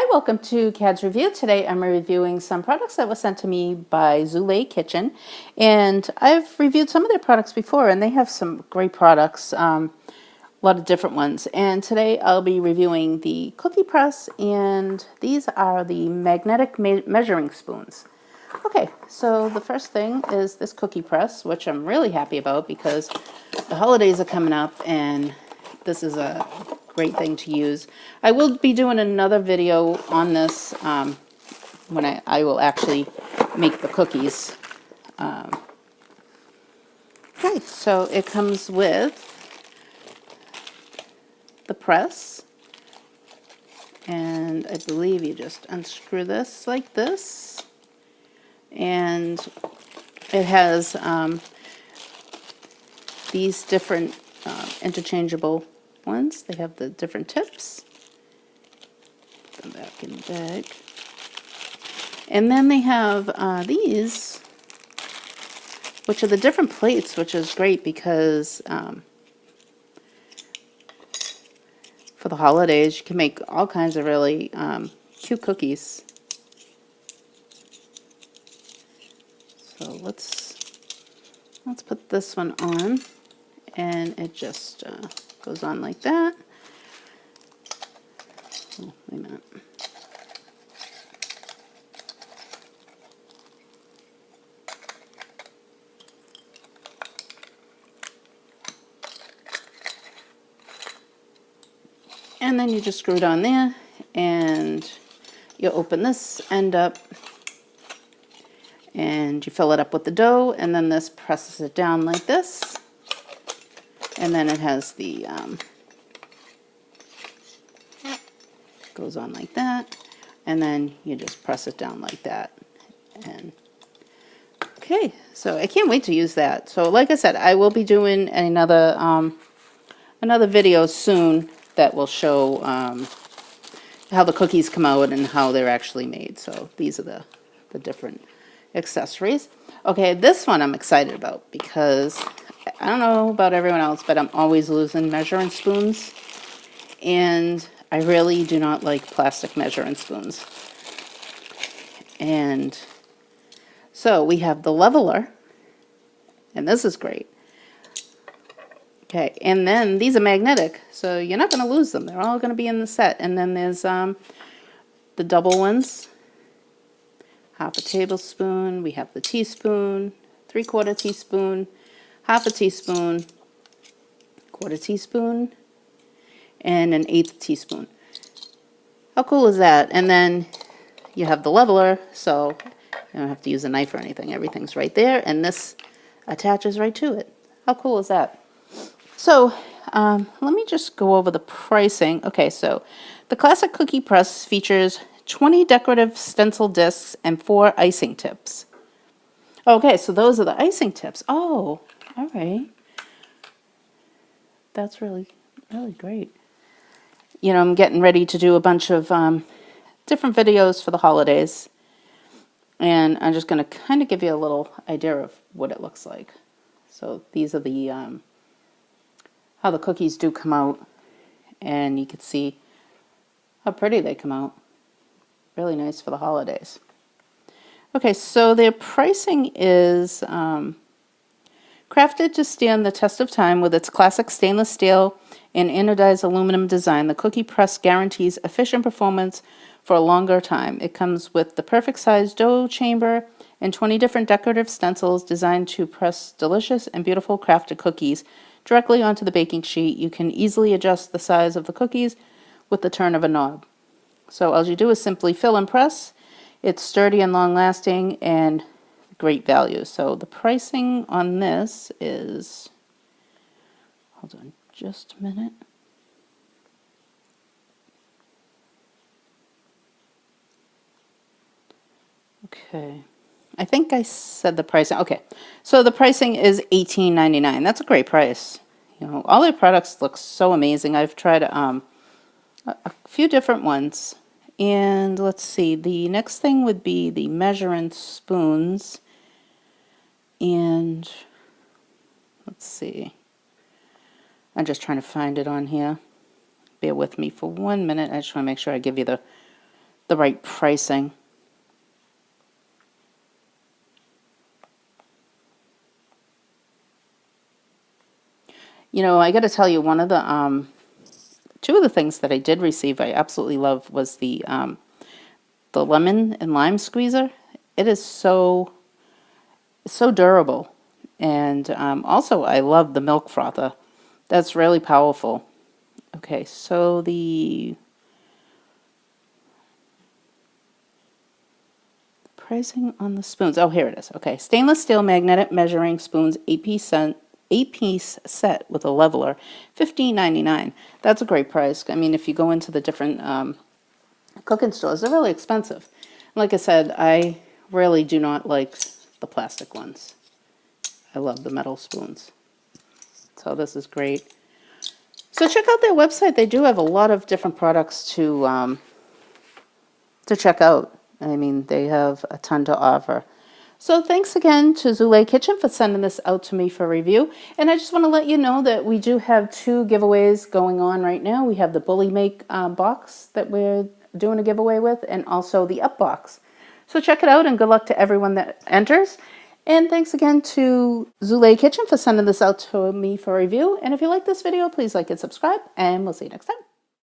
Hi, welcome to Kads Review. Today I'm reviewing some products that were sent to me by Zulay Kitchen. And I've reviewed some of their products before, and they have some great products, a lot of different ones. And today I'll be reviewing the cookie press, and these are the magnetic measuring spoons. Okay, so the first thing is this cookie press, which I'm really happy about because the holidays are coming up and this is a great thing to use. I will be doing another video on this when I will actually make the cookies. Okay, so it comes with the press, and I believe you just unscrew this like this, and it has these different interchangeable ones. They have the different tips. Put them back in the bag. And then they have these, which are the different plates, which is great because for the holidays you can make all kinds of really cute cookies. So let's put this one on, and it just goes on like that. Oh, wait a minute. And then you just screw it on there, and you open this end up, and you fill it up with the dough, and then this presses it down like this, and then it has the goes on like that, and then you just press it down like that. And okay, so I can't wait to use that. So like I said, I will be doing another video soon that will show how the cookies come out and how they're actually made. So these are the different accessories. Okay, this one I'm excited about because I don't know about everyone else, but I'm always losing measuring spoons, and I really do not like plastic measuring spoons. And so we have the leveler, and this is great. Okay, and then these are magnetic, so you're not going to lose them. They're all going to be in the set. And then there's the double ones, half a tablespoon. We have the teaspoon, 3/4 teaspoon, half a teaspoon, 1/4 teaspoon, and an 1/8 teaspoon. How cool is that? And then you have the leveler, so you don't have to use a knife or anything. Everything's right there, and this attaches right to it. How cool is that? So let me just go over the pricing. Okay, so the classic cookie press features 20 decorative stencil discs and 4 icing tips. Okay, so those are the icing tips. Oh, all right. That's really, really great. You know, I'm getting ready to do a bunch of different videos for the holidays, and I'm just going to kind of give you a little idea of what it looks like. So these are the how the cookies do come out, and you can see how pretty they come out. Really nice for the holidays. Okay, so their pricing is crafted to stand the test of time with its classic stainless steel and anodized aluminum design. The cookie press guarantees efficient performance for a longer time. It comes with the perfect size dough chamber and 20 different decorative stencils designed to press delicious and beautiful crafted cookies directly onto the baking sheet. You can easily adjust the size of the cookies with the turn of a knob. So all you do is simply fill and press. It's sturdy and long-lasting and great value. So the pricing on this is, hold on just a minute. Okay, I think I said the pricing. Okay, so the pricing is $18.99. That's a great price. You know, all their products look so amazing. I've tried a few different ones. And let's see, the next thing would be the measuring spoons. And let's see, I'm just trying to find it on here. Bear with me for 1 minute. I just want to make sure I give you the the right pricing. You know, I got to tell you, one of the two of the things that I did receive I absolutely love was the lemon and lime squeezer. It is so durable, and also I love the milk frother. That's really powerful. Okay, so the pricing on the spoons. Oh, here it is. Okay, stainless steel magnetic measuring spoons, 8-piece set with a leveler, $15.99. That's a great price. I mean, if you go into the different cooking stores, they're really expensive. Like I said, I really do not like the plastic ones. I love the metal spoons. So this is great. So check out their website. They do have a lot of different products to check out. I mean, they have a ton to offer. So thanks again to Zulay Kitchen for sending this out to me for review. And I just want to let you know that we do have 2 giveaways going on right now. We have the Bully Make box that we're doing a giveaway with, and also the Up box. So check it out, and good luck to everyone that enters. And thanks again to Zulay Kitchen for sending this out to me for review. And if you like this video, please like and subscribe, and we'll see you next time.